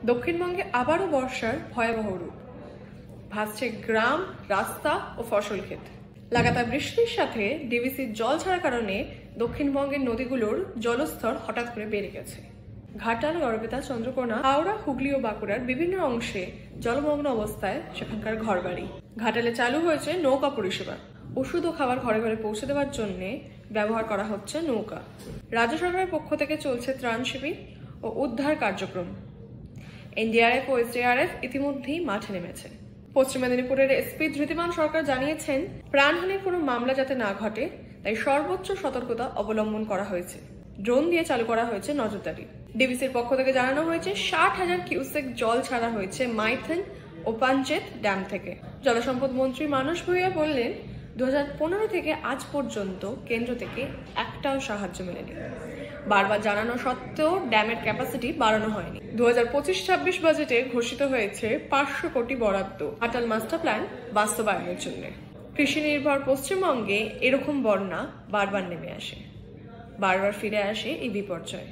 দক্ষিণবঙ্গে আবারও বর্ষার ভয়াবহ রূপ। ভাসছে গ্রাম, রাস্তা ও ফসল ক্ষেত। লাগাতার বৃষ্টির সাথে ডিভিসির জল ছাড়ার কারণে দক্ষিণবঙ্গের নদীগুলোর জলস্তর হঠাৎ করে বেড়ে গেছে। ঘাটাল, গড়বেতা, চন্দ্রকোনা, হাওড়া, হুগলি ও বাঁকুড়ার বিভিন্ন অংশে জলমগ্ন অবস্থায় সেখানকার ঘরবাড়ি। ঘাটালে চালু হয়েছে নৌকা পরিষেবা। ওষুধ ও খাবার ঘরে ঘরে পৌঁছে দেওয়ার জন্য ব্যবহার করা হচ্ছে নৌকা। রাজ্য সরকারের পক্ষ থেকে চলছে ত্রাণ শিবির ও উদ্ধার কার্যক্রম। এনডিআরএফ ও এসডিআরএফ ইতিমধ্যেই মাঠে নেমেছে। পশ্চিম মেদিনীপুরের এসপি ধৃতিমান সরকার জানিয়েছেন, প্রাণহানির কোনো মামলা যাতে না ঘটে তাই সর্বোচ্চ সতর্কতা অবলম্বন করা হয়েছে। ড্রোন দিয়ে চালু করা হয়েছে নজরদারি। ডিভিসির পক্ষ থেকে জানানো হয়েছে 60,000 কিউসেক জল ছাড়া হয়েছে মাইথন ও পাঞ্চেত ড্যাম থেকে। জলসম্পদ মন্ত্রী মানস ভূঁইয়া বললেন, 2015 থেকে আজ পর্যন্ত কেন্দ্র থেকে একটাও সাহায্য মেলেনি। বারবার জানানো সত্ত্বেও ড্যামের ক্যাপাসিটি বাড়ানো হয়নি। 2025-26 বাজেটে ঘোষিত হয়েছে 500 কোটি বরাদ্দ ঘাটাল মাস্টার প্ল্যান বাস্তবায়নের জন্য। কৃষি নির্ভর পশ্চিমবঙ্গে এরকম বন্যা বারবার নেমে আসে, বারবার ফিরে আসে এই বিপর্যয়।